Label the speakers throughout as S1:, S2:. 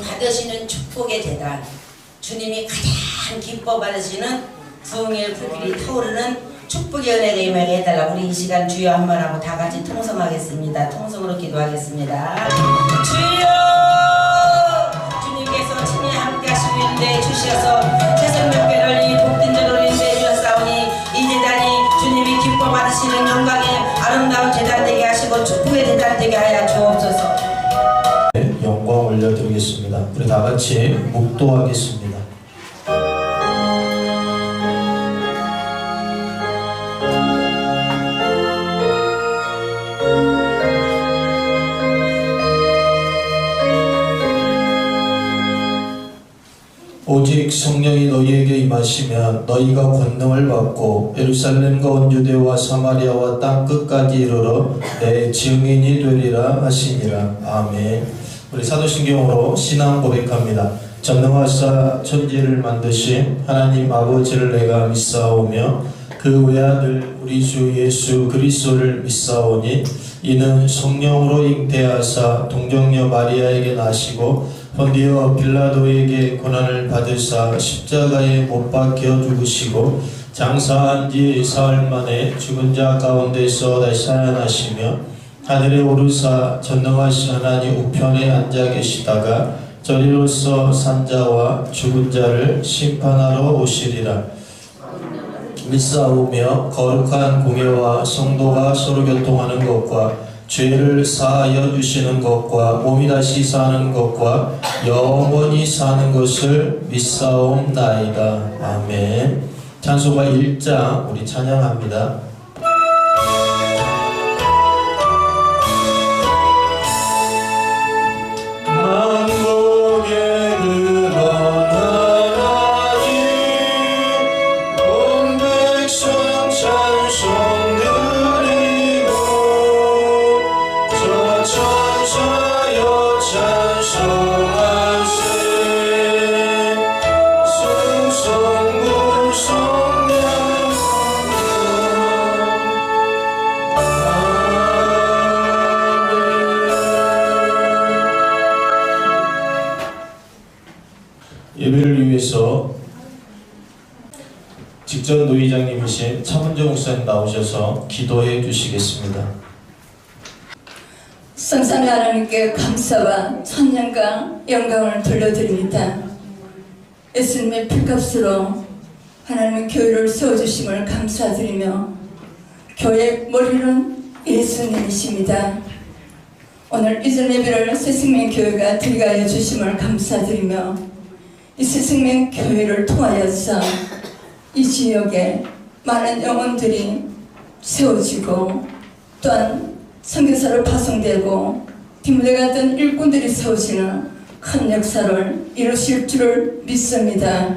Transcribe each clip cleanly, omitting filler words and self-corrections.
S1: 받으시는 축복의 재단, 주님이 가장 기뻐 받으시는 부흥의 불길이 타오르는 축복의 은혜가 임하게 해달라고 우리 이 시간 주여 한번 하고 다 같이 통성하겠습니다. 통성으로 기도하겠습니다. 주여, 주님께서 친히 함께 하시고 있는데 주셔서 새생명교를 이 복된 자로 인도해 주셨사오니 이 재단이 주님이 기뻐 받으시는 영광의 아름다운 재단 되게 하시고 축복의 재단 되게 하여 주옵소서.
S2: 영광 올려드리겠습니다. 우리 다 같이 묵도하겠습니다. 오직 성령이 너희에게 임하시면 너희가 권능을 받고 예루살렘과 온 유대와 사마리아와 땅 끝까지 이르러 내 증인이 되리라 하시니라. 아멘. 우리 사도신경으로 신앙 고백합니다. 전능하사 천지를 만드신 하나님 아버지를 내가 믿사오며 그 외아들 우리 주 예수 그리스도를 믿사오니 이는 성령으로 잉태하사 동정녀 마리아에게 나시고 본디오 빌라도에게 고난을 받으사 십자가에 못 박혀 죽으시고 장사한 지 사흘 만에 죽은 자 가운데서 다시 살아나시며 하늘에 오르사 전능하신 하나님 우편에 앉아 계시다가 저리로서 산자와 죽은 자를 심판하러 오시리라. 믿사오며 거룩한 공예와 성도가 서로 교통하는 것과 죄를 사하여 주시는 것과 몸이 다시 사는 것과 영원히 사는 것을 믿사옵나이다. 아멘. 찬송가 1장 우리 찬양합니다. 예배를 위해서 직전 노회장님이신 차문정 목사님 나오셔서 기도해 주시겠습니다.
S3: 성삼위 하나님께 감사와 찬양과 영광을 돌려드립니다. 예수님의 피값으로 하나님의 교회를 세워주심을 감사드리며 교회의 머리는 예수님이십니다. 오늘 이전 예배를 새생명교회가 드리게 하여 주심을 감사드리며 이 새생명교회를 통하여서 이 지역에 많은 영혼들이 세워지고 또한 선교사로 파송되고 디모데 같은 일꾼들이 세워지는 큰 역사를 이루실 줄을 믿습니다.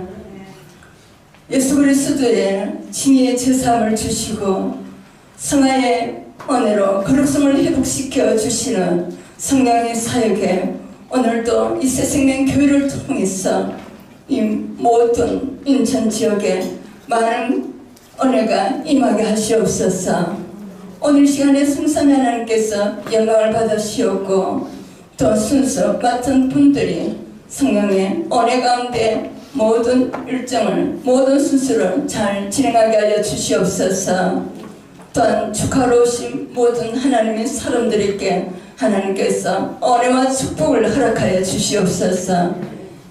S3: 예수 그리스도의 칭의의 제사함을 주시고 성화의 은혜로 거룩성을 회복시켜 주시는 성령의 사역에 오늘도 이 새생명교회를 통해서 이 모든 인천 지역에 많은 은혜가 임하게 하시옵소서. 오늘 시간에 성삼위 하나님께서 영광을 받으시옵고 또 순서 맡은 분들이 성령의 은혜 가운데 모든 일정을 모든 순서를 잘 진행하게 하여 주시옵소서. 또한 축하로 오신 모든 하나님의 사람들에게 하나님께서 은혜와 축복을 허락하여 주시옵소서.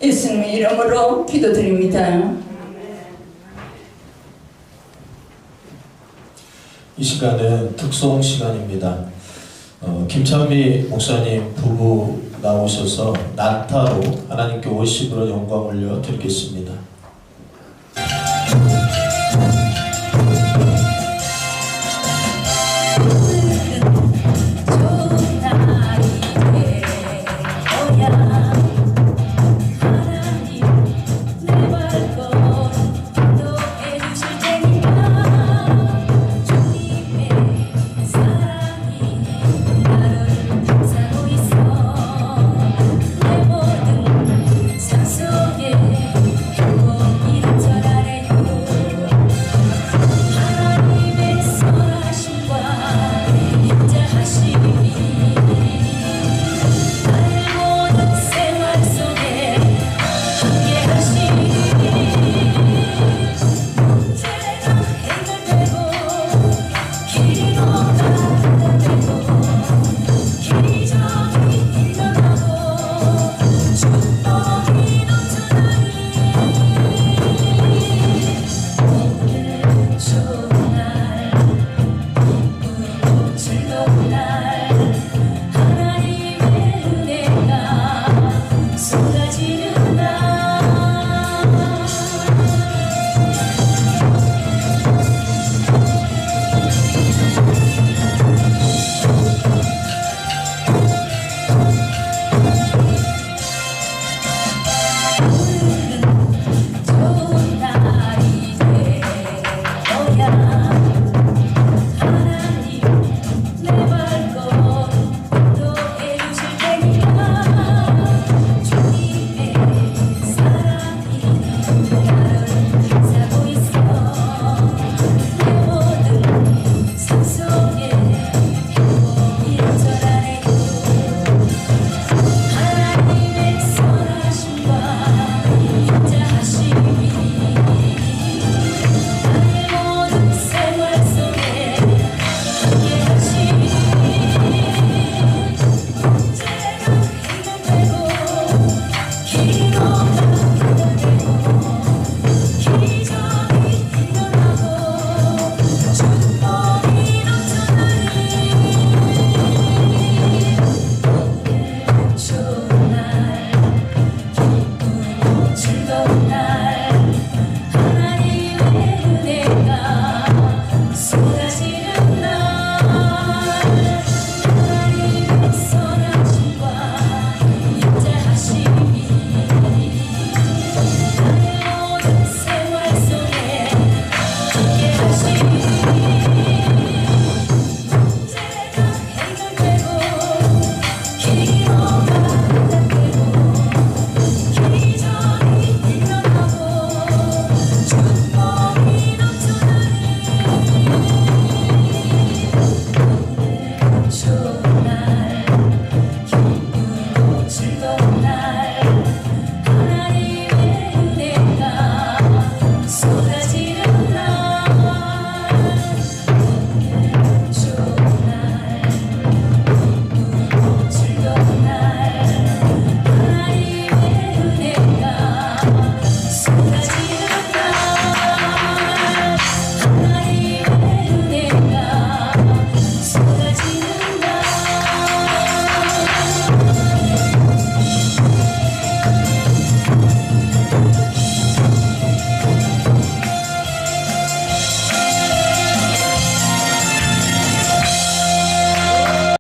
S3: 예수님의 이름으로 기도드립니다.
S2: 이 시간은 특송 시간입니다. 김찬미 목사님 부부 나오셔서 난타로 하나님께 월십으로 영광 올려 드리겠습니다.
S4: 내 모든 상속에
S3: 즐거운 날 하나님의 은혜가 쏟아지는 날 하나님의 선하심과 인자하심이 나의 모든 생활 속에 함께 하시니 문제가 해결되고 기도가 기적이 일어나고 축복이 넘쳐나니 좋은 날 기쁘고 즐거운 날 하나님의 은혜가 쏟아지는 날 좋은 날 기쁘고 즐거운 날 하나님의 은혜가 쏟아지는 날 하나님의 은혜가 쏟아지는 날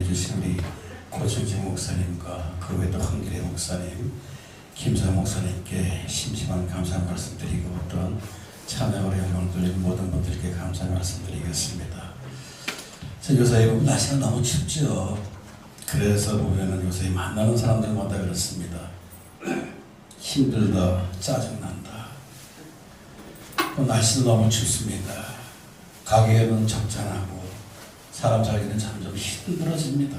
S4: 해주신 우리 고충지 목사님과 그 외에 또 황길의 목사님, 김선 목사님께 심심한 감사 말씀드리고 또한 참여로 영광 돌리는 모든 분들께 감사 말씀드리겠습니다. 저 요새 보면 날씨가 너무 춥죠. 그래서 보면은 요새 만나는 사람들마다 그렇습니다. 힘들다, 짜증난다. 또 날씨도 너무 춥습니다. 가게는 적잖하고 사람 살기는 점점 힘들어집니다.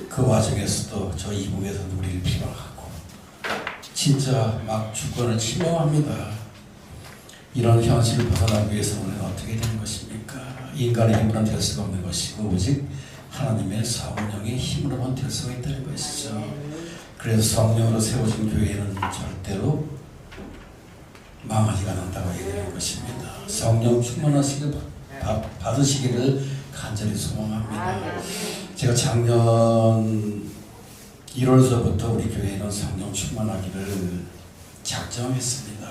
S4: 그 와중에서도 저 이북에서는 우리를 비방하고 진짜 막 주권을 침범합니다. 이런 현실을 벗어나기 위해서 우리는 어떻게 되는 것입니까? 인간의 힘으로는 될 수가 없는 것이고 오직 하나님의 성령의 힘으로만 될 수가 있다는 것이죠. 그래서 성령으로 세워진 교회는 절대로 망하지가 않는다고 얘기하는 것입니다. 성령 충만하시길 받으시기를 간절히 소망합니다. 제가 작년 1월서부터 우리 교회는 성령 충만하기를 작정했습니다.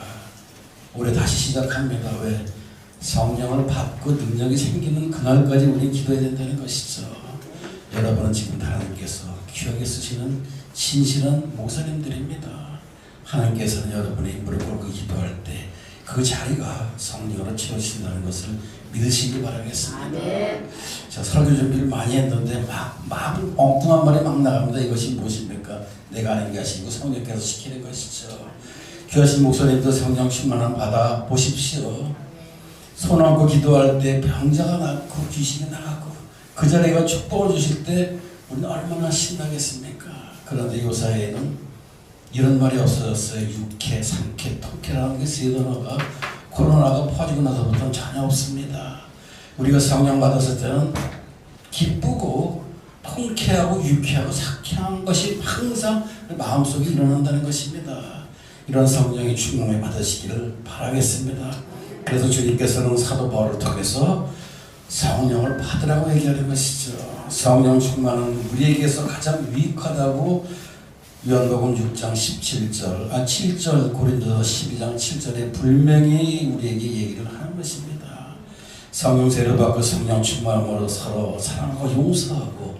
S4: 올해 다시 시작합니다. 왜? 성령을 받고 능력이 생기는 그날까지 우리 기도해야 된다는 것이죠. 여러분은 지금 하나님께서 귀하게 쓰시는 진실한 목사님들입니다. 하나님께서는 여러분의 인물을 보고 기도할 때 그 자리가 성령으로 채워진다는 것을 믿으시기 바라겠습니다. 자, 설교 준비를 많이 했는데 막 엉뚱한 말이 막 나갑니다. 이것이 무엇입니까? 내가 하는 게 아니고 성령께서 시키는 것이죠. 귀하신 목사님도 성령 충만함 받아 보십시오. 손 얹고 기도할 때 병자가 낫고 귀신이 나가고 그 자리가 축복을 주실 때 우리는 얼마나 신나겠습니까? 그런데 요 사이에는 이런 말이 없어졌어요. 육회, 삼회, 통회라는 게 세 단어가 코로나가 퍼지고 나서부터는 전혀 없습니다. 우리가 성령 받았을 때는 기쁘고 통쾌하고 유쾌하고 상쾌한 것이 항상 마음속에 일어난다는 것입니다. 이런 성령의 충만을 받으시기를 바라겠습니다. 그래서 주님께서는 사도 바울을 통해서 성령을 받으라고 얘기하는 것이죠. 성령 충만은 우리에게서 가장 유익하다고 요한복음 6장 7절 고린도서 12장 7절에 분명히 우리에게 얘기를 하는 것입니다. 성령 세례 받고 성령 충만함으로 서로 사랑하고 용서하고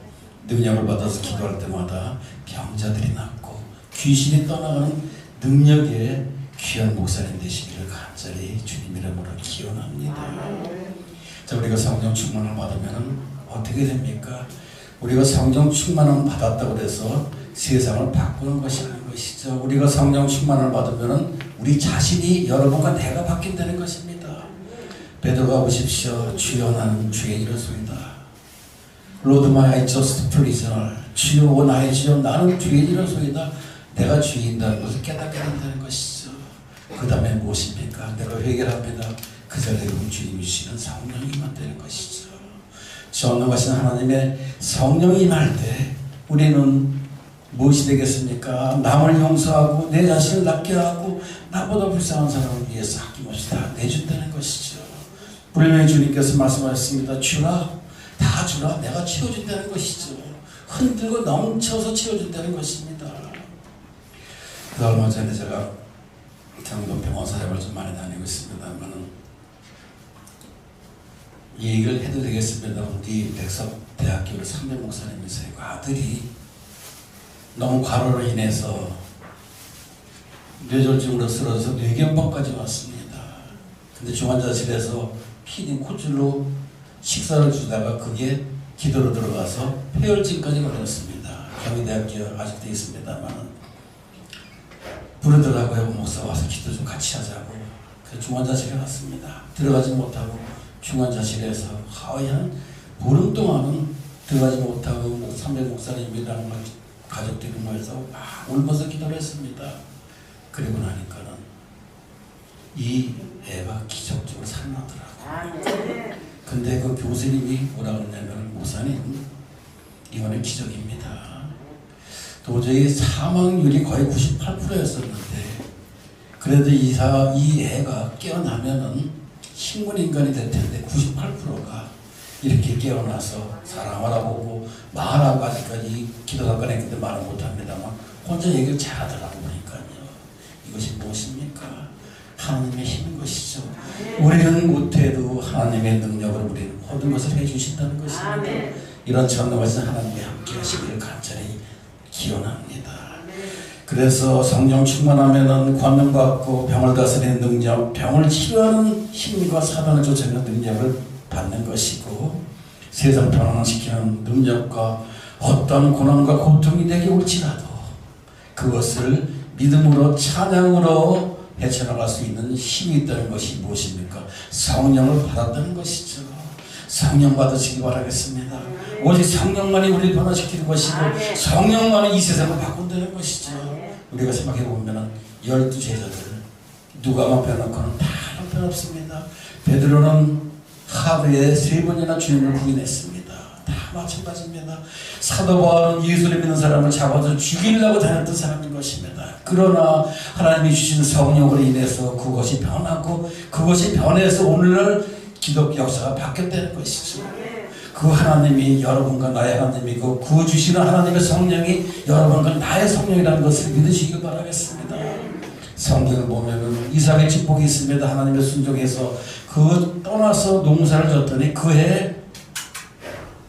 S4: 능력을 받아서 기도할 때마다 병자들이 낫고 귀신이 떠나가는 능력의 귀한 목사님 되시기를 간절히 주님 이름으로 기원합니다. 자, 우리가 성령 충만을 받으면 어떻게 됩니까? 우리가 성령 충만을 받았다고 해서 세상을 바꾸는 것이 아닌 것이죠. 우리가 성령 충만을 받으면 우리 자신이 여러분과 내가 바뀐다는 것입니다. 베드로가 보십시오. 주여 나는 주의 이르소이다. Lord my just prisoner. 주여 나의 주여 나는 주의 이르소이다. 내가 주인이라는 것을 깨닫게 된다는 것이죠. 그 다음에 무엇입니까? 내가 회개합니다. 그 자리에 주님이 주시는 성령이 임한다는 것이죠. 전능하신 하나님의 성령이 임할 때 우리는 무엇이 되겠습니까? 남을 용서하고 내 자신을 낫게 하고 나보다 불쌍한 사람을 위해서 아낌없이 다 내준다는 것이죠. 분명히 주님께서 말씀하셨습니다. 주라, 다 주라, 내가 채워준다는 것이죠. 흔들고 넘쳐서 채워준다는 것입니다. 얼마 전에 제가 경도 병원 사역을 좀 많이 다니고 있습니다만은 이 얘기를 해도 되겠습니다. 우리 백석대학교 상대 목사님이세요. 그 아들이 너무 과로로 인해서 뇌졸중으로 쓰러져서 뇌경박까지 왔습니다. 근데 중환자실에서 피딩 코줄로 식사를 주다가 그게 기도로 들어가서 폐혈증까지 걸렸습니다. 경희대학교 아직도 있습니다만 부르더라고요. 목사 와서 기도 좀 같이 하자고. 그래서 중환자실에 갔습니다. 들어가지 못하고 중환자실에서 거의 한 보름 동안은 들어가지 못하고 삼백 목사님이랑 가족들이 모여서 막 울면서 기도를 했습니다. 그리고 나니까는 이 애가 기적적으로 살아나더라고요. 근데 그 교수님이 뭐라 그러냐면 목사님 이거는 기적입니다. 도저히 사망률이 거의 98%였었는데 그래도 이 애가 깨어나면은 식물인간이 될 텐데 98%가 이렇게 깨어나서 사람을 알아보고 말하고 아직까지 기도가 꺼냈는데 말은 못합니다만 혼자 얘기를 잘하더라고 보니까요. 이것이 무엇입니까? 하나님의 힘인 것이죠. 우리는 못해도 하나님의 능력을 우리는 모든 것을 해주신다는 것입니다. 이런 전능하신 하나님의 함께 하시기를 간절히 기원합니다. 그래서 성령 충만하면은 권능받고 병을 다스리는 능력, 병을 치료하는 힘과 사단을 쫓아내는 능력을 받는 것이고 세상 평안시키는 능력과 어떤 고난과 고통이 내게 올지라도 그것을 믿음으로 찬양으로 헤쳐나갈 수 있는 힘이 있다는 것이 무엇입니까? 성령을 받았다는 것이죠. 성령 받으시기 바라겠습니다. 오직 성령만이 우리를 변화시키는 것이고 성령만이 이 세상을 바꾼다는 것이죠. 우리가 생각해 보면 12제자들 누가만 빼놓고는 다 형편없습니다. 베드로는 하루에 3번이나 주님을 부인했습니다. 다 마찬가지입니다. 사도 바울은 예수를 믿는 사람을 잡아서 죽이려고 다녔던 사람인 것입니다. 그러나 하나님이 주신 성령으로 인해서 그것이 변하고 그것이 변해서 오늘날 기독교 역사가 바뀌었다는 것이죠. 그 하나님이 여러분과 나의 하나님이고 그 주시는 하나님의 성령이 여러분과 나의 성령이라는 것을 믿으시길 바라겠습니다. 성경을 보면은 이삭의 축복이 있습니다. 하나님의 순종에서 그 떠나서 농사를 졌더니 그해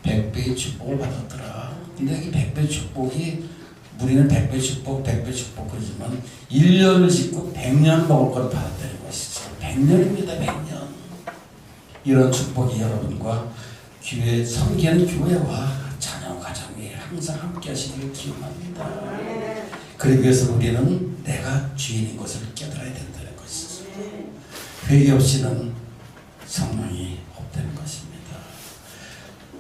S4: 100배의 축복을 받았더라. 근데 이 100배 축복이 우리는 100배 축복, 100배 축복 그러지만 1년을 짓고 100년 먹을 걸 받았다는 것이죠. 100년입니다. 100년. 이런 축복이 여러분과 교회, 섬기는 교회와 자녀 가정에 항상 함께 하시기를 기원합니다. 그러기 위해서 우리는 내가 주인인 것을 깨달아야 된다는 것이죠. 회개 없이는 성령이 없다는 것입니다.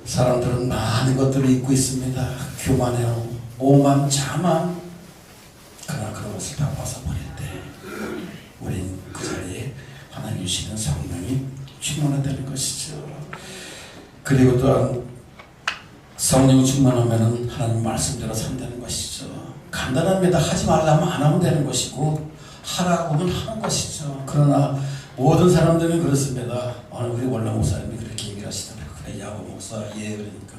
S4: 사람들은 많은 것들을 잊고 있습니다. 교만해요. 오만, 자만. 그러나 그런 것을 다 벗어버릴 때 우린 그 자리에 하나님 주시는 성령이 충만하다는 것이죠. 그리고 또한 성령 충만하면 하나님 말씀대로 산다는 것이죠. 간단합니다. 하지 말라면 안 하면 되는 것이고 하라고 하면 하는 것이죠. 그러나 모든 사람들은 그렇습니다. 우리 원래 목사님이 그렇게 얘기를 하시더라고요. 그래 야고 목사 예 그러니까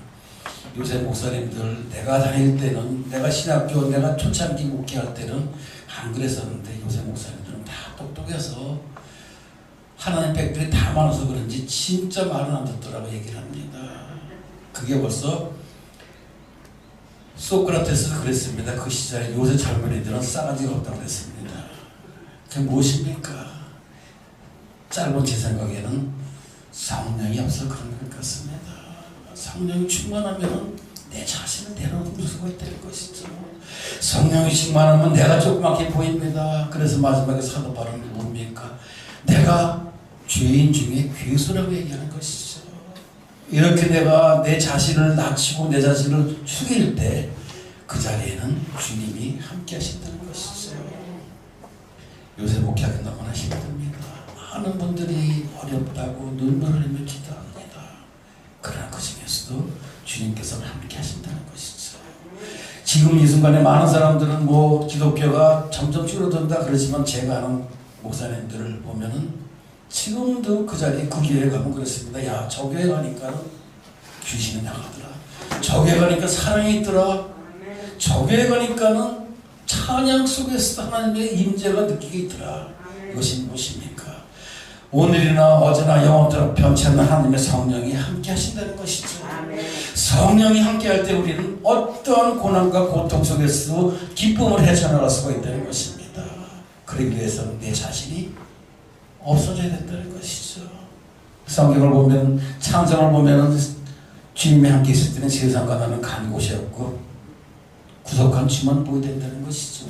S4: 요새 목사님들 내가 다닐 때는 내가 신학교 내가 초창기 목회할 때는 안 그랬었는데 요새 목사님들은 다 똑똑해서 하나님 백들이 다 많아서 그런지 진짜 말은 안 듣더라고 얘기를 합니다. 그게 벌써 소크라테스가 그랬습니다. 그 시절에 요새 젊은이들은 싸가지가 없다고 그랬습니다. 그게 무엇입니까? 짧은 제 생각에는 성령이 없어 그런 것 같습니다. 성령이 충만하면 내 자신을 내려놓을 수가 있다는 것이죠. 성령이 충만하면 내가 조그맣게 보입니다. 그래서 마지막에 사도 바울은 뭡니까? 내가 죄인 중에 괴수라고 얘기하는 것이죠. 이렇게 내가 내 자신을 낮추고 내 자신을 죽일 때 그 자리에는 주님이 함께 하신다는 것이죠. 요새 목회하기 너무나 힘듭니다. 많은 분들이 어렵다고 눈물을 흘리며 기도합니다. 그러나 그 중에서도 주님께서 함께 하신다는 것이죠. 지금 이 순간에 많은 사람들은 뭐 기독교가 점점 줄어든다 그러지만 제가 아는 목사님들을 보면은 지금도 그 자리에 그 교회 가면 그렇습니다. 야, 저 교회 가니까 귀신이 나가더라. 저 교회 가니까 사랑이 있더라. 저 교회 가니까는 찬양 속에서 하나님의 임재가 느끼게 있더라. 이것이 무엇입니까? 오늘이나 어제나 영원토록 변치 않는 하나님의 성령이 함께 하신다는 것이죠. 성령이 함께 할 때 우리는 어떠한 고난과 고통 속에서 기쁨을 헤쳐나갈 수가 있다는 것입니다. 그러기 위해서는 내 자신이 없어져야 된다는 것이죠. 성경을 보면, 찬송을 보면 주님이 함께 있을 때는 세상과 나는 간 곳이 없고 구속한 주만 보게 된다는 것이죠.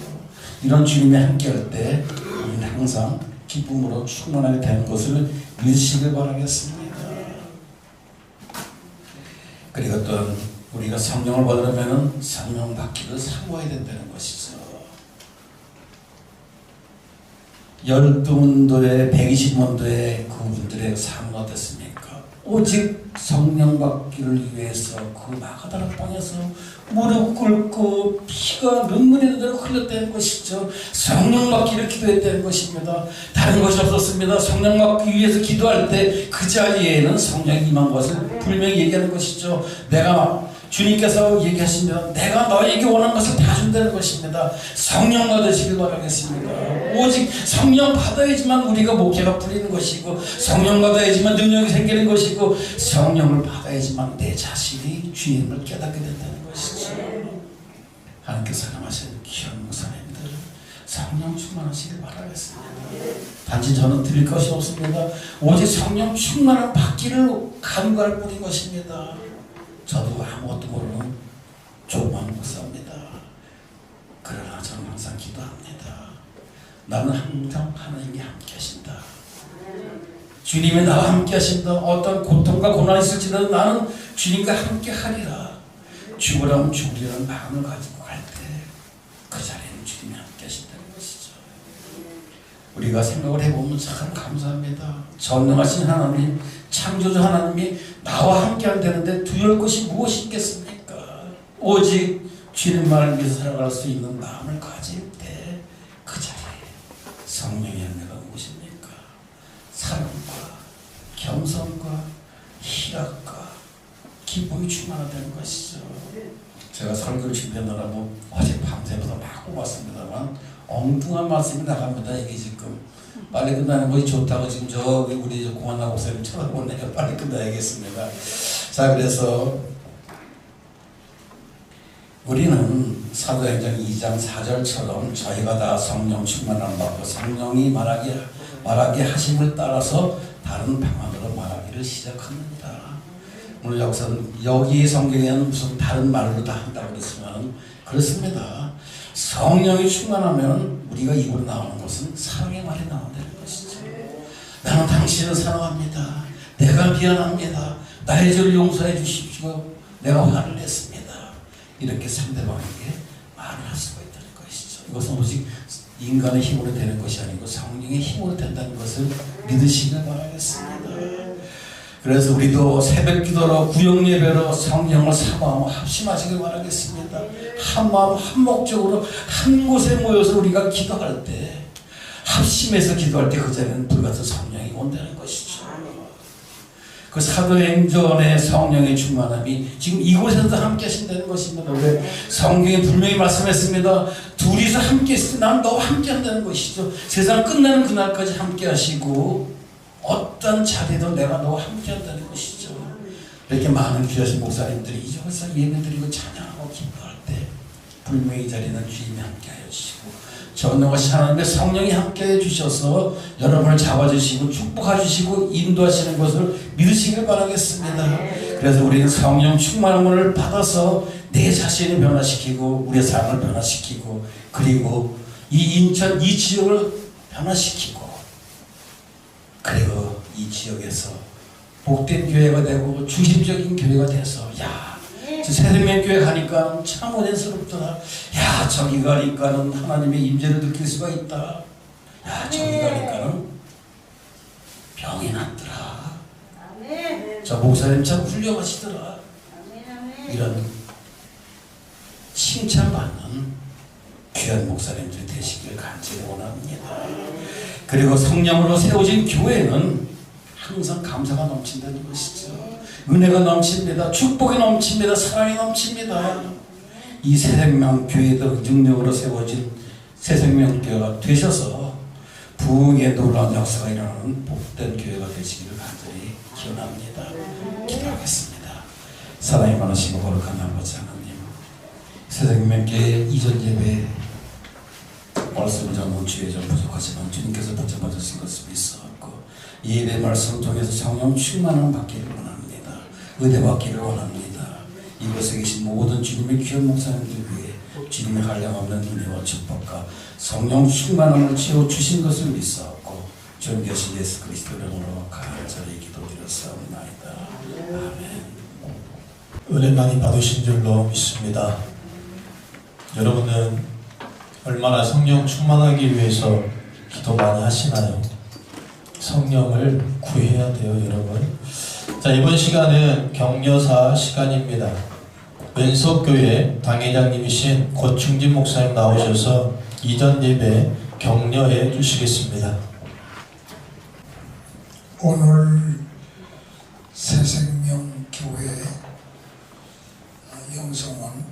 S4: 이런 주님이 함께 할 때 우리는 항상 기쁨으로 충만하게 되는 것을 믿으시길 바라겠습니다. 그리고 또 우리가 성령을 받으려면 성령 받기를 사모해야 된다는 것이죠. 12문도에 120문도에 그분들의 삶은 어땠습니까? 오직 성령 받기를 위해서 그 마가다라 땅에서 무릎 꿇고 피가 눈물이 흘렀다는 것이죠. 성령 받기를 기도했다는 것입니다. 다른 것이 없었습니다. 성령 받기 위해서 기도할 때 그 자리에는 성령이 임한 것을 분명히 얘기하는 것이죠. 주님께서 얘기하시면 내가 너에게 원하는 것을 다 준다는 것입니다. 성령 받으시길 바라겠습니다. 오직 성령 받아야지만 우리가 목회가 풀리는 것이고, 성령 받아야지만 능력이 생기는 것이고, 성령을 받아야지만 내 자신이 주님을 깨닫게 된다는 것이죠. 하나님께서 사랑하시는 귀한 목사님들, 성령 충만하시길 바라겠습니다. 단지 저는 드릴 것이 없습니다. 오직 성령 충만한 받기를 간구할 뿐인 것입니다. 저도 아무것도 모르는 조그만 목사입니다. 그러나 저는 항상 기도합니다. 나는 항상 하나님이 함께 하신다. 주님이 나와 함께 하신다. 어떤 고통과 고난이 있을지라도 나는 주님과 함께 하리라. 죽으라면 죽으리라는 마음을 가지고 갈 때 그 자리에는 주님이 함께 하신다는 것이죠. 우리가 생각을 해보면 참 감사합니다. 전능하신 하나님, 창조주 하나님이 나와 함께 한다는데 두려울 것이 무엇이 있겠습니까? 오직 주님만을 위해서 살아갈 수 있는 마음을 가질 때 그 자리에 성령의 열매가 무엇입니까? 사랑과 겸손과 희락과 기쁨이 충만하다는 것이죠. 제가 설교를 준비하느라고 어제 밤새면서 막 뽑았습니다만 엉뚱한 말씀이 나갑니다. 이게 지금 빨리 끝나는 것이 좋다고 지금 저기 우리 공안나 목사님 쳐다보네요. 빨리 끝나야겠습니다. 자, 그래서 우리는 사도행전 2장 4절처럼 저희가 다 성령 충만함 받고 성령이 말하게 하심을 따라서 다른 방언으로 말하기를 시작합니다. 오늘 여기 성경에는 무슨 다른 말로 다 한다고 그랬으면 그렇습니다. 성령이 충만하면 우리가 입으로 나오는 것은 사랑의 말이 나온다는 것이죠. 나는 당신을 사랑합니다. 내가 미안합니다. 나의 죄를 용서해 주십시오. 내가 화를 냈습니다. 이렇게 상대방에게 말을 할 수가 있다는 것이죠. 이것은 오직 인간의 힘으로 되는 것이 아니고 성령의 힘으로 된다는 것을 믿으시길 바라겠습니다. 그래서 우리도 새벽기도로 구역예배로 성령을 사모하고 합심하시길 바라겠습니다. 한 마음 한 목적으로 한 곳에 모여서 우리가 기도할 때, 합심해서 기도할 때 그 자리에는 불같은 성령이 온다는 것이죠. 그 사도행전의 성령의 충만함이 지금 이곳에서 함께 하신다는 것입니다. 왜? 성경에 분명히 말씀했습니다. 둘이서 함께 있을 때 난 너와 함께 한다는 것이죠. 세상 끝나는 그날까지 함께 하시고 어떤 자리도 내가 너와 함께 한다는 것이죠. 이렇게 많은 귀하신 목사님들이 이곳에서 예배드리고 찬양하고 기도할 때 분명히 이 자리는 주님이 함께 하여 주시고 전능하신 하나님의 성령이 함께 해주셔서 여러분을 잡아주시고 축복해주시고 인도하시는 것을 믿으시길 바라겠습니다. 그래서 우리는 성령 충만함을 받아서 내 자신을 변화시키고 우리의 삶을 변화시키고 그리고 이 인천 이 지역을 변화시키고 그리고 이 지역에서 복된 교회가 되고 중심적인 교회가 돼서 새생명교회 가니까 참 은혜스럽더라. 저기 가니까는 하나님의 임재를 느낄 수가 있다. 저기 가니까는 병이 낫더라. 저 목사님 참 훌륭하시더라. 이런 칭찬받는 귀한 목사님들이 되시길 간절히 원합니다. 그리고 성령으로 세워진 교회는 항상 감사가 넘친다는 것이죠. 은혜가 넘칩니다. 축복이 넘칩니다. 사랑이 넘칩니다. 이 새생명교회의 능력으로 세워진 새생명교회가 되셔서 부흥의 놀라운 역사가 일어나는 복된 교회가 되시기를 간절히 기원합니다. 기도하겠습니다. 사랑이 많으시고 거룩한 아버지 하나님, 새생명교회 이전 예배 말씀을 전문 주에 좀 부족하지만 주님께서 붙잡아주신 것을 믿사옵고 예배 말씀을 통해서 성령 충만함을 받기를 원합니다. 은혜 받기를 원합니다. 이곳에 계신 모든 주님의 귀한 목사님들 위해 주님의 한량없는 은혜와 축복과 성령 충만함을 지어주신 것을 믿사옵고 존귀하신 예수 그리스도 이름으로 간절히 기도드렸사옵나이다. 아멘.
S2: 은혜 많이 받으신 줄로 믿습니다. 여러분은 얼마나 성령 충만하기 위해서 기도 많이 하시나요? 성령을 구해야 돼요, 여러분. 자, 이번 시간은 격려사 시간입니다. 왼석교회 당회장님이신 고충진 목사님 나오셔서 이전 예배 격려해 주시겠습니다.
S5: 오늘 새생명교회 영성원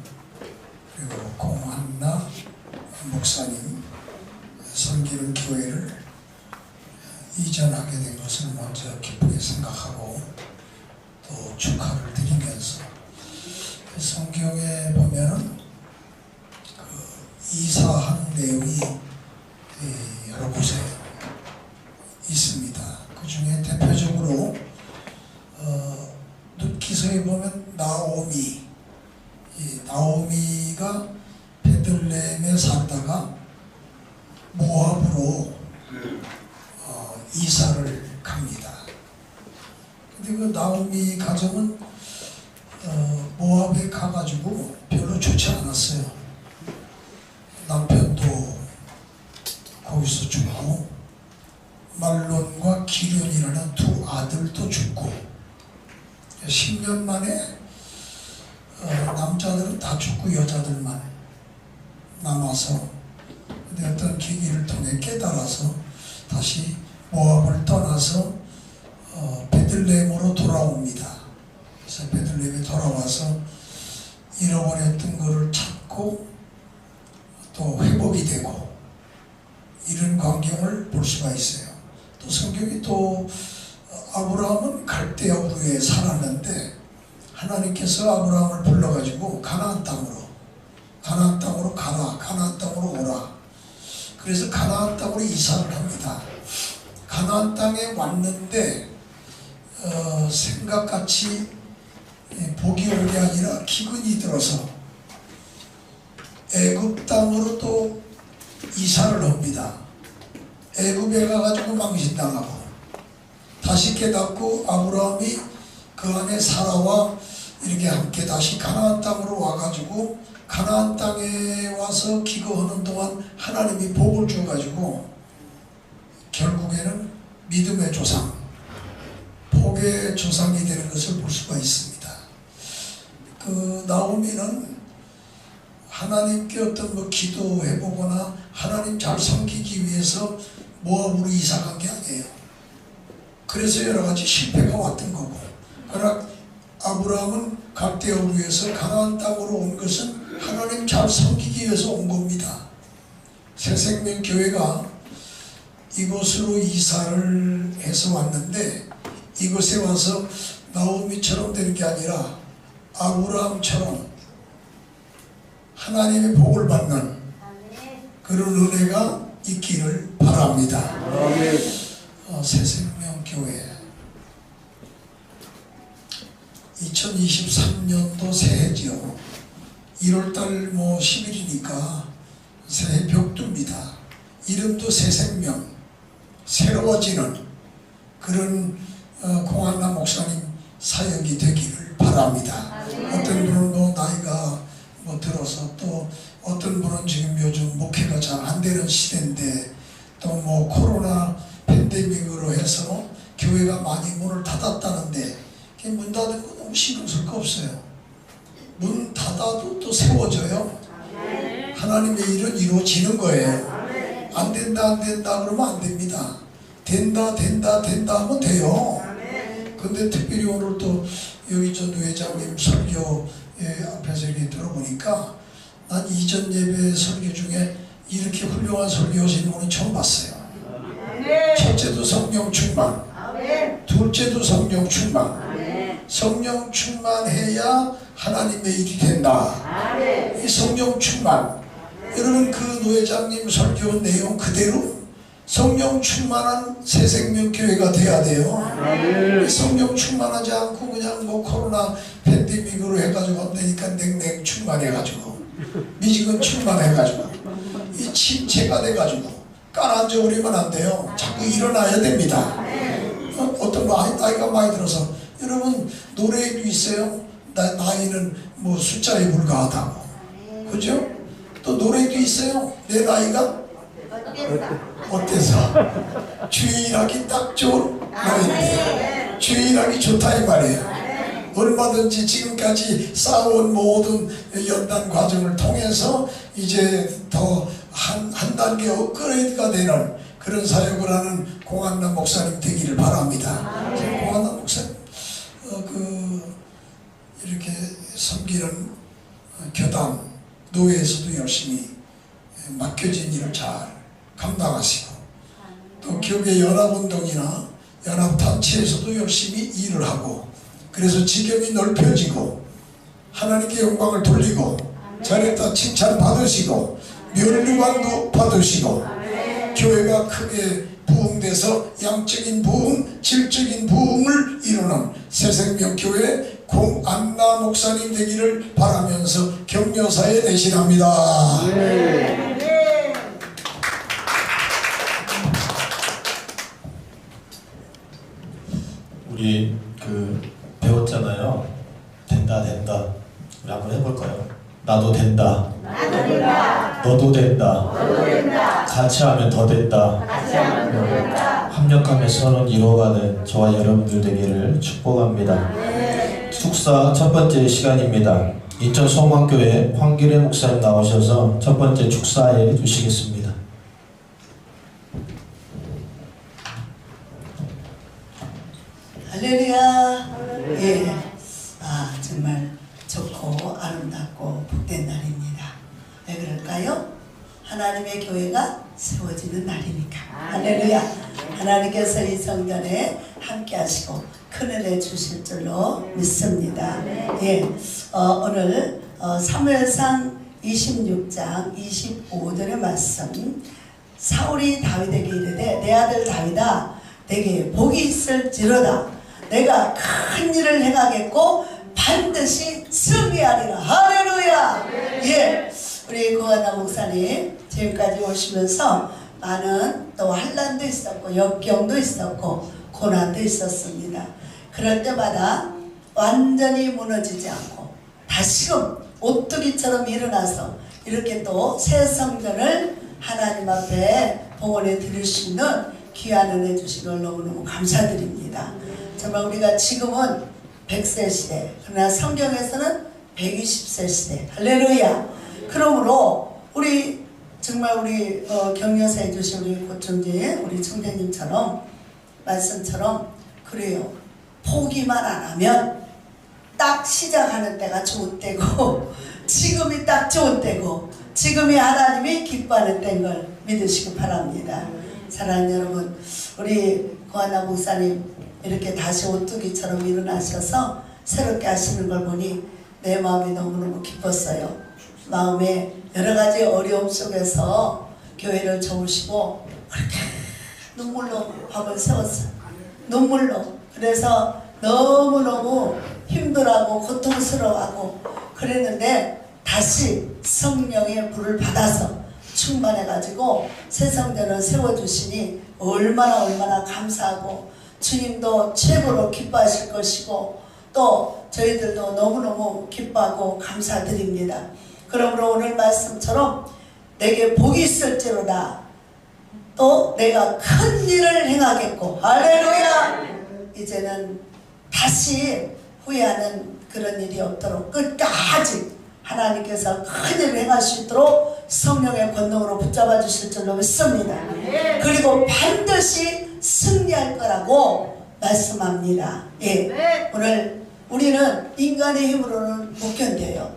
S5: 그리고 공한나 목사님 섬기는 교회를 이전하게 된 것을 먼저 기쁘게 생각하고 또 축하를 드리면서 성경에 보면은 그 이사한 내용이 여러 곳에 있습니다. 그 중에 대표적으로 룻기서에 보면 나오미가 베들레헴에 살다가 모압으로 이사를 갑니다. 근데 그 나오미 가정은 모압에 가가지고 별로 좋지 않았어요. 남편도 거기서 죽고 말론과 기련이라는 두 아들도 죽고 10년 만에 남자들은 다 죽고 여자들만 남아서 근데 어떤 계기를 통해 깨달아서 다시 모압을 떠나서 베들레헴으로 돌아옵니다. 그래서 베들레헴에 돌아와서 잃어버렸던 것을 찾고 또 회복이 되고 이런 광경을 볼 수가 있어요. 또 성경이 또 아브라함은 갈대아 우르에 살았는데 하나님께서 아브라함을 불러가지고 가나안 땅으로 가라, 가나안 땅으로 오라. 그래서 가나안 땅으로 이사를 합니다. 가나안 땅에 왔는데 생각같이 복이 온 게 아니라 기근이 들어서 애굽 땅으로 또 이사를 합니다. 애굽에 가가지고 망신당하고 다시 깨닫고 아브라함이 그 안에 사라와 이렇게 함께 다시 가나안 땅으로 와가지고 가나안 땅에 와서 기거하는 동안 하나님이 복을 줘가지고 결국에는 믿음의 조상, 복의 조상이 되는 것을 볼 수가 있습니다. 그 나오미는 하나님께 어떤 기도해보거나 하나님 잘 섬기기 위해서 모압으로 이사간 게 아니에요. 그래서 여러 가지 실패가 왔던 거고, 그러나 아브라함은 갈대아 우르에서 가나안 땅으로 온 것은 하나님 잘 섬기기 위해서 온 겁니다. 새생명교회가 이곳으로 이사를 해서 왔는데 이곳에 와서 나오미처럼 되는 게 아니라 아브라함처럼 하나님의 복을 받는 그런 은혜가 있기를 바랍니다. 새생명교회 2023년도 새해지요. 1월달 10일이니까 새해 벽두입니다. 이름도 새생명, 새로워지는 그런 공한나 목사님 사역이 되기를 바랍니다. 어떤 분은 나이가 들어서 또 어떤 분은 지금 요즘 목회가 잘 안 되는 시대인데 또 코로나 팬데믹으로 해서 교회가 많이 문을 닫았다는데 문 닫은 거 너무 신경 쓸 거 없어요. 문 닫아도 또 세워져요. 하나님의 일은 이루어지는 거예요. 안 된다 그러면 안 됩니다. 된다 하면 돼요. 근데 특별히 오늘 또 여기 전 회장님 설교 앞에서 이렇게 들어보니까 난 이전 예배 설교 중에 이렇게 훌륭한 설교하시는 분은 처음 봤어요. 첫째도 성령 충만, 둘째도 성령 충만. 성령 충만해야 하나님의 일이 된다. 이 성령 충만, 여러분 그 노회장님 설교 내용 그대로 성령 충만한 새생명교회가 돼야 돼요. 성령 충만하지 않고 그냥 뭐 코로나 팬데믹으로 해가지고 안 되니까 냉랭 충만해가지고 미지근 충만해가지고 이 침체가 돼가지고 깔아앉아버리면 안 돼요. 자꾸 일어나야 됩니다. 어떤 나이가 많이 들어서 여러분 노래에도 있어요. 나이는 뭐 숫자에 불과하다고, 그죠? 또 노래도 있어요. 내 나이가 어때서? 주일하기 딱 좋은 나이인데 주일하기 좋다 이 말이에요. 얼마든지 지금까지 쌓아온 모든 연단 과정을 통해서 이제 더 한 단계 업그레이드가 되는 그런 사역을 하는 공한남 목사님 되기를 바랍니다. 공한남 목사님 이렇게 섬기는 교단 노회에서도 열심히 맡겨진 일을 잘 감당하시고 또 교회 연합운동이나 연합단체에서도 열심히 일을 하고 그래서 지경이 넓혀지고 하나님께 영광을 돌리고 잘했다 칭찬 받으시고 면류관도 받으시고 교회가 크게 부흥돼서 양적인 부흥, 질적인 부흥을 이루는 새생명교회 공안나 목사님 되기를 바라면서 격려사에 대신합니다.
S2: 우리 배웠잖아요. 된다. 우리 한번 해볼까요? 나도 된다. 너도 된다. 같이 하면 더 된다. 합력하며 선은 이루어가는 저와 여러분들 되기를 축복합니다. 축사 첫 번째 시간입니다. 인천 성황교회 황기래 목사님 나오셔서 첫 번째 축사해 주시겠습니다.
S6: 할렐루야. 예. 정말 좋고 아름답고 복된 날입니다. 왜 그럴까요? 하나님의 교회가 세워지는 날이니까. 할렐루야. 하나님께서 이 성전에 함께 하시고 큰 은혜 주실 줄로 믿습니다. 예. 오늘 사무엘상 26장 25절의 말씀. 사울이 다윗에게 이르되 내 아들 다윗아 내게 복이 있을지로다. 내가 큰 일을 행하겠고 반드시 승리하리라. 할렐루야. 예. 우리 고한나 목사님 지금까지 오시면서 많은 또 환난도 있었고 역경도 있었고 고난도 있었습니다. 그럴 때마다 완전히 무너지지 않고 다시금 오뚜기처럼 일어나서 이렇게 또 새 성전을 하나님 앞에 봉헌해 드릴 수 있는 귀한 은혜 주신 걸 너무너무 감사드립니다. 정말 우리가 지금은 100세 시대, 그러나 성경에서는 120세 시대. 할렐루야. 그러므로 우리 정말 우리 격려사 해주신 우리 고충진 우리 총장님처럼 말씀처럼 그래요. 포기만 안 하면 딱 시작하는 때가 좋은 때고 지금이 딱 좋은 때고 지금이 하나님이 기뻐하는 때인 걸 믿으시기 바랍니다. 사랑하는 여러분, 우리 고한나 목사님 이렇게 다시 오뚜기처럼 일어나셔서 새롭게 하시는 걸 보니 내 마음이 너무너무 기뻤어요. 마음에 여러 가지 어려움 속에서 교회를 접으시고 그렇게 눈물로 밥을 세웠어요. 눈물로. 그래서 너무너무 힘들어하고 고통스러워하고 그랬는데 다시 성령의 불을 받아서 충만해가지고 새 성전을 세워주시니 얼마나 감사하고 주님도 최고로 기뻐하실 것이고 또 저희들도 너무너무 기뻐하고 감사드립니다. 그러므로 오늘 말씀처럼 내게 복이 있을지로다. 또 내가 큰 일을 행하겠고 할렐루야. 이제는 다시 후회하는 그런 일이 없도록 끝까지 하나님께서 큰 일을 행할 수 있도록 성령의 권능으로 붙잡아 주실 줄로 믿습니다. 그리고 반드시 승리할 거라고 말씀합니다. 예. 오늘 우리는 인간의 힘으로는 못 견뎌요.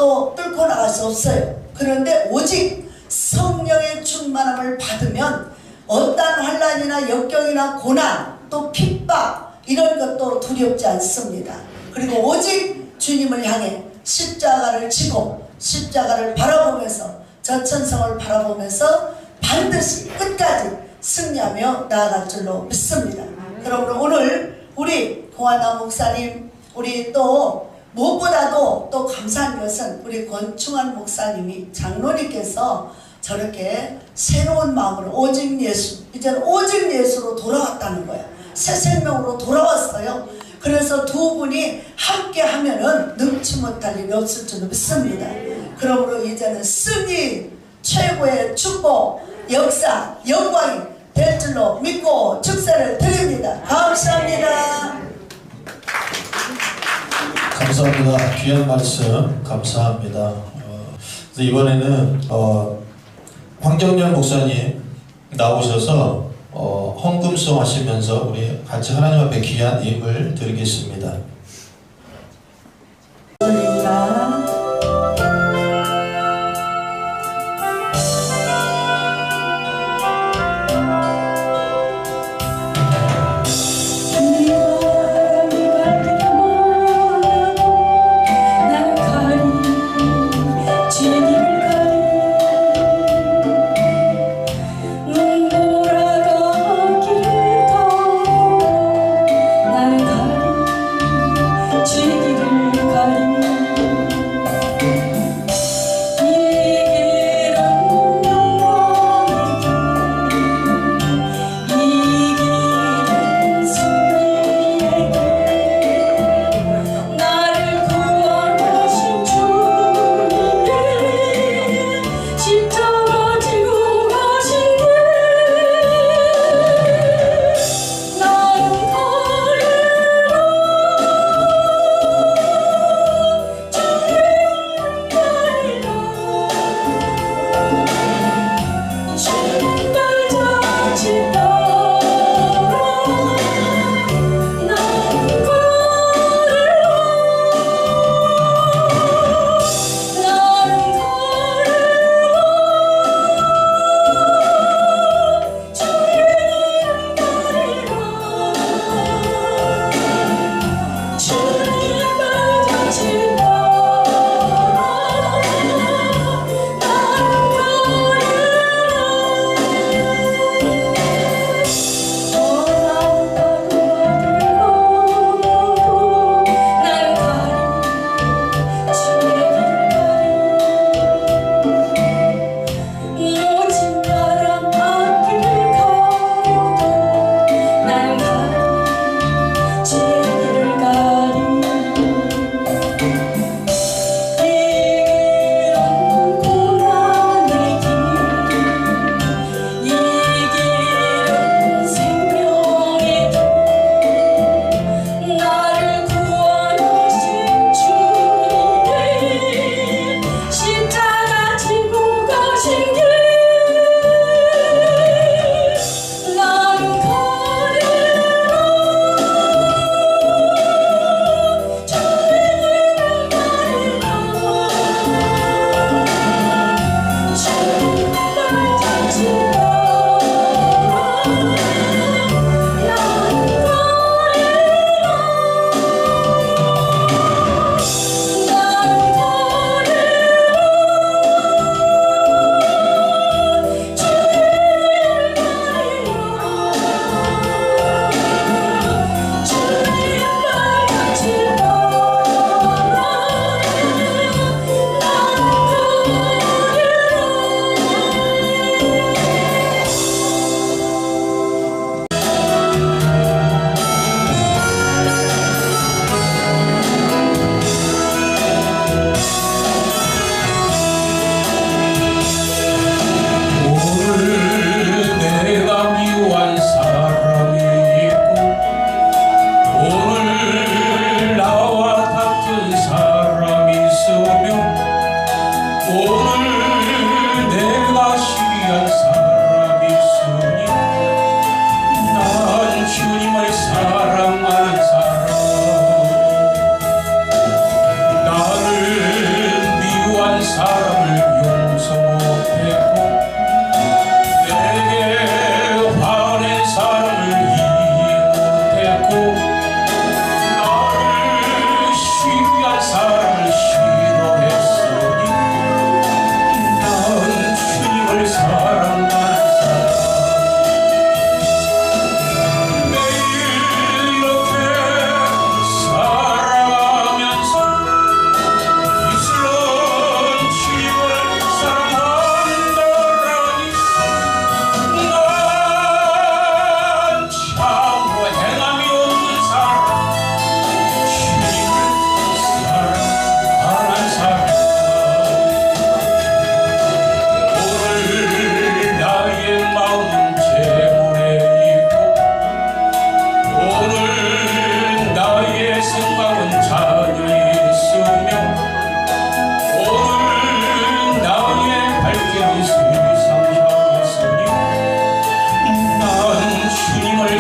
S6: 또 뚫고 나갈 수 없어요. 그런데 오직 성령의 충만함을 받으면 어떠한 환난이나 역경이나 고난 또 핍박 이런 것도 두렵지 않습니다. 그리고 오직 주님을 향해 십자가를 지고 십자가를 바라보면서 저천성을 바라보면서 반드시 끝까지 승리하며 나아갈 줄로 믿습니다. 그러므로 오늘 우리 고하나 목사님, 우리 또 무엇보다도 또 감사한 것은 우리 권충환 목사님이 장로님께서 저렇게 새로운 마음으로 오직 예수, 이제는 오직 예수로 돌아왔다는 거예요. 새 생명으로 돌아왔어요. 그래서 두 분이 함께 하면은 능치 못할 일이 없을 줄 믿습니다. 그러므로 이제는 승리, 최고의 축복, 역사, 영광이 될 줄로 믿고 축사를 드립니다. 감사합니다.
S2: 감사합니다. 귀한 말씀 감사합니다. 그래서 이번에는 황정렬 목사님 나오셔서 헌금송 하시면서 우리 같이 하나님 앞에 귀한 예물 드리겠습니다.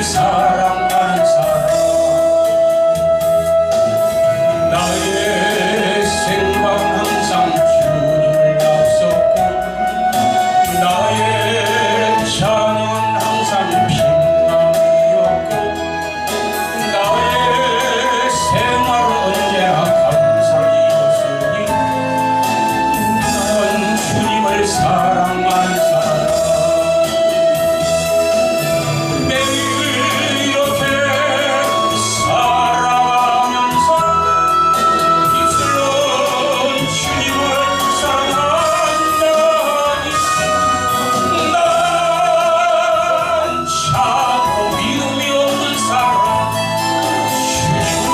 S4: 주님을 사랑하는 사람 나의 생각 항상 주님을 앞섰고 나의 자녀는 항상 빈망이었고 나의 생활은 언제나 감사이었으니 난 주님을 사랑하는 사람 매일 이렇게 살아가면서 입술로 주님을 사랑한다니 난 참으로 믿음이 없는 사람 주님을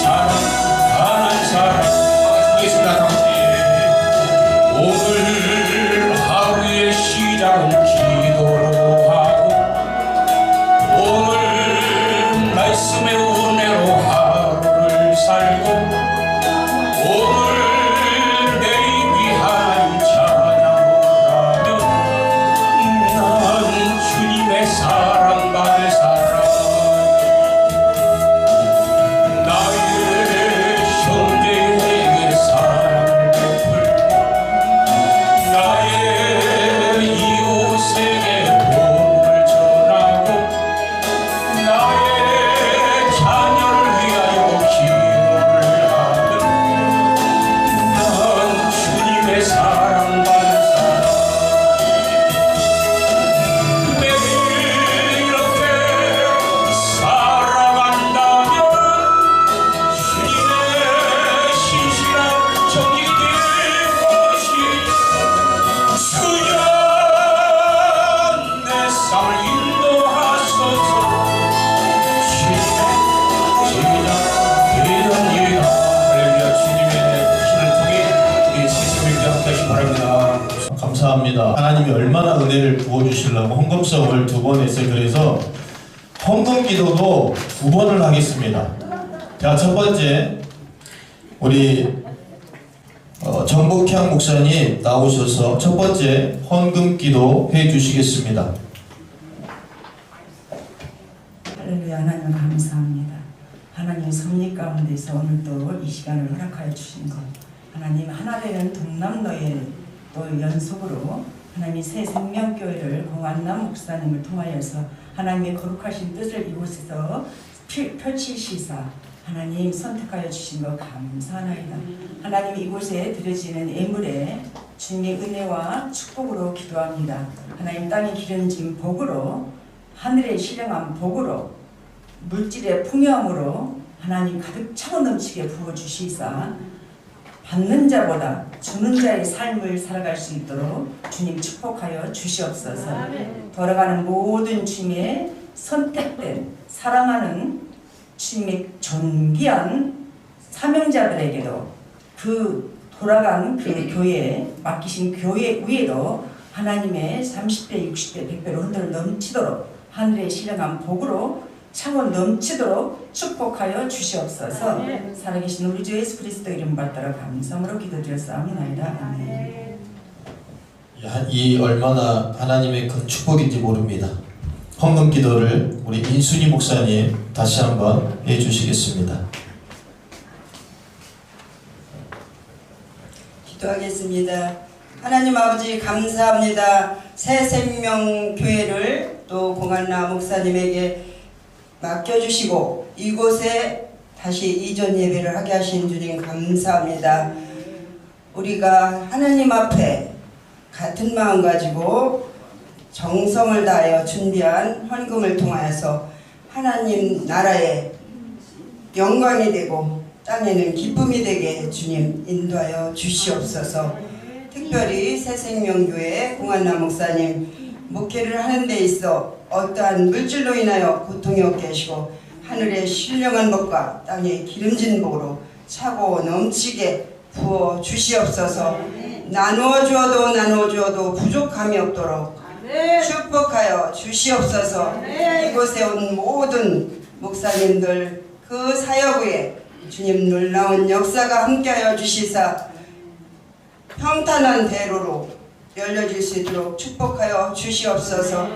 S4: 사랑하는 사람 하겠습니다. 같이 오늘 하루의 시작은 기도로 하고 오늘 말씀의 은혜로 하루를 살고 오늘 내 입이 하나님 찬양을 하면 난 주님의 사랑받을 사람 나의 형제에게 사랑을 베풀고 나의 이웃에게 복음을 전하고 나의 자녀를 위하여 기도를 하면 난 주님의 사랑받는 사람 매일 이렇게 살아간다면 주님의 신실한 정이 될 것이 주여 내 삶을 인도하소서 주님의 제자 되리라 할렐루야 주님의 신을 통해 우리 지체님과 함께 하시기 바랍니다.
S2: 감사합니다. 하나님이 얼마나 은혜를 부어주시려고 헌금성을 2번 했어요. 그래서 헌금 기도도 2번을 하겠습니다. 자, 첫 번째 우리 정복향 목사님 나오셔서 첫 번째 헌금 기도 해주시겠습니다.
S7: 할렐루야. 하나님 감사합니다. 하나님 섭리 가운데서 오늘도 이 시간을 허락하여 주신 것 하나님 하나되는 동남노예 또 연속으로 하나님이 새생명교회를 공안남 목사님을 통하여서 하나님의 거룩하신 뜻을 이곳에서 펼치시사 하나님 선택하여 주신 것 감사하나이다. 하나님 이곳에 드려지는 예물에 주님의 은혜와 축복으로 기도합니다. 하나님 땅에 기름진 복으로 하늘의 신령한 복으로 물질의 풍요함으로 하나님 가득 차고 넘치게 부어주시사 받는 자보다 주는 자의 삶을 살아갈 수 있도록 주님 축복하여 주시옵소서. 돌아가는 모든 주님의 선택된 사랑하는 주님의 존귀한 사명자들에게도 그 돌아간 그 교회에 맡기신 교회 위에도 하나님의 30배, 60배, 100배로 흔들어 넘치도록 하늘의 신령한 복으로 차고 넘치도록 축복하여 주시옵소서. 살아계신 우리 주 예수 그리스도 이름 받들어 감사함으로 기도드렸사옵나이다. 아멘.
S2: 이 얼마나 하나님의 큰 축복인지 모릅니다. 헌금 기도를 우리 인순이 목사님 다시 한번 해주시겠습니다.
S8: 기도하겠습니다. 하나님 아버지 감사합니다. 새생명교회를 또 공안나 목사님에게 맡겨주시고 이곳에 다시 이전 예배를 하게 하신 주님 감사합니다. 우리가 하나님 앞에 같은 마음 가지고 정성을 다하여 준비한 헌금을 통하여서 하나님 나라에 영광이 되고 땅에는 기쁨이 되게 주님 인도하여 주시옵소서. 특별히 새생명교회 공안나 목사님 목회를 하는 데 있어 어떠한 물질로 인하여 고통이 없게 하시고 하늘의 신령한 복과 땅의 기름진 복으로 차고 넘치게 부어 주시옵소서. 나누어 주어도 부족함이 없도록 축복하여 주시옵소서. 이곳에 온 모든 목사님들 그 사역 위에 주님 놀라운 역사가 함께하여 주시사 평탄한 대로로 열려질 수 있도록 축복하여 주시옵소서.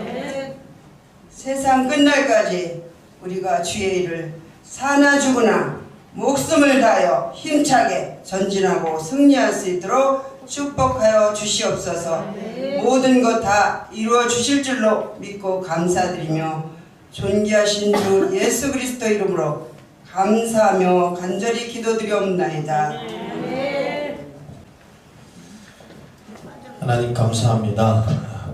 S8: 세상 끝날까지 우리가 주의 일을 사나 죽으나 목숨을 다하여 힘차게 전진하고 승리할 수 있도록 축복하여 주시옵소서. 모든 것 다 이루어 주실 줄로 믿고 감사드리며 존귀하신 주 예수 그리스도 이름으로 감사하며 간절히 기도드리옵나이다.
S2: 하나님 감사합니다.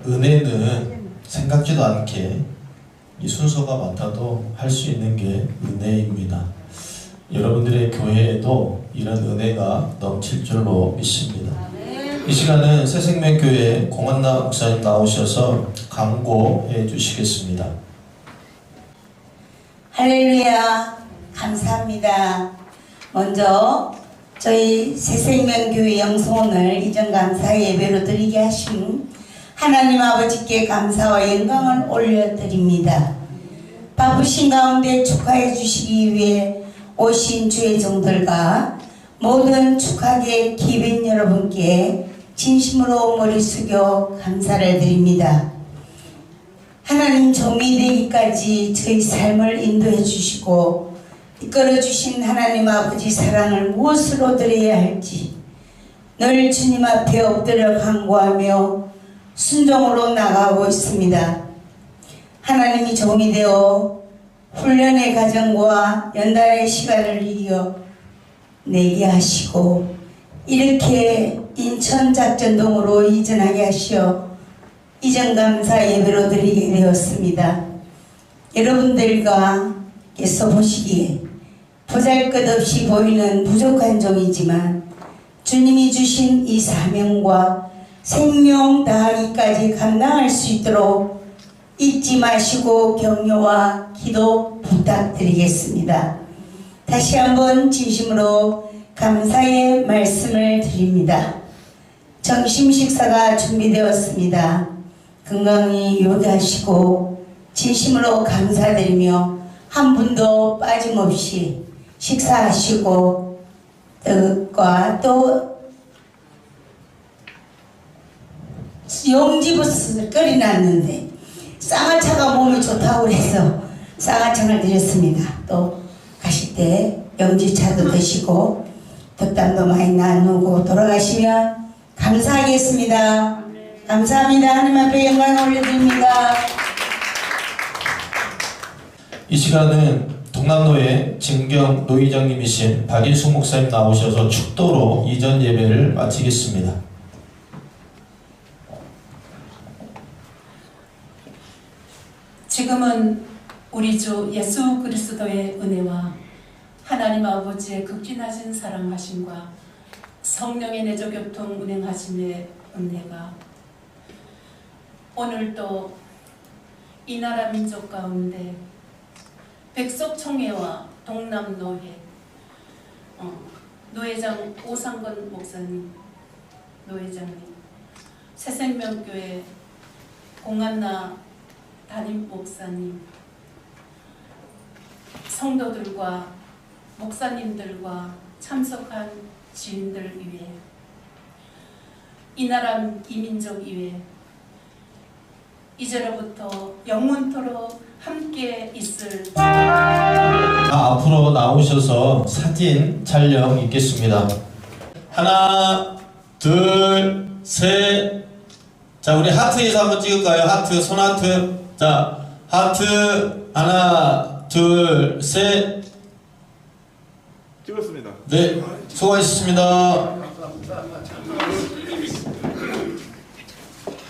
S2: 은혜는 생각지도 않게 이 순서가 맡아도 할 수 있는 게 은혜입니다. 여러분들의 교회에도 이런 은혜가 넘칠 줄로 믿습니다. 이 시간은 새생명교회 공한나 목사님 나오셔서 강고해 주시겠습니다.
S9: 할렐루야, 감사합니다. 먼저 저희 새생명교회 영성원을 이전 감사 예배로 드리게 하신 하나님 아버지께 감사와 영광을 올려드립니다. 바쁘신 가운데 축하해 주시기 위해 오신 주의 종들과 모든 축하계 기빈 여러분께 진심으로 머리 숙여 감사를 드립니다. 하나님 종이 되기까지 저희 삶을 인도해 주시고 이끌어 주신 하나님 아버지 사랑을 무엇으로 드려야 할지 늘 주님 앞에 엎드려 간구하며 순종으로 나가고 있습니다. 하나님이 종이 되어 훈련의 과정과 연단의 시간을 이겨 내게 하시고 이렇게 인천작전동으로 이전하게 하시어 이전 감사 예배로 드리게 되었습니다. 여러분들께서 보시기에 보잘것없이 보이는 부족한 종이지만 주님이 주신 이 사명과 생명 다하기까지 감당할 수 있도록 잊지 마시고 격려와 기도 부탁드리겠습니다. 다시 한번 진심으로 감사의 말씀을 드립니다. 점심 식사가 준비되었습니다. 건강히 요기하시고 진심으로 감사드리며 한 분도 빠짐없이 식사하시고 떡과 또 용지부스를 끓여놨는데 쌍화차가 몸에 좋다고 그래서 쌍화차를 드렸습니다. 또 가실 때 영지차도 드시고 덕담도 많이 나누고 돌아가시면 감사하겠습니다. 감사합니다. 하나님 앞에 영광을 올려드립니다.
S2: 이 시간은 동남로의 진경 노회장님이신 박일숙 목사님 나오셔서 축도로 이전 예배를 마치겠습니다.
S3: 지금은 우리 주 예수 그리스도의 은혜와 하나님 아버지의 극진하신 사랑하심과 성령의 내조교통 운행하심의 은혜가 오늘도 이 나라 민족 가운데 백석총회와 동남노회 노회장 오상건 목사님, 노회장님, 새생명교회 공한나 담임 목사님, 성도들과 목사님들과 참석한 지인들 위해 이 나라 이 민족 위해 이제로부터 영원토록 함께 있을
S2: 앞으로 나오셔서 사진 촬영 있겠습니다. 하나, 둘, 셋. 자, 우리 하트 인사 한번 찍을까요? 하트, 손하트. 자, 하트. 하나, 둘, 셋.
S10: 찍었습니다.
S2: 네, 수고하셨습니다.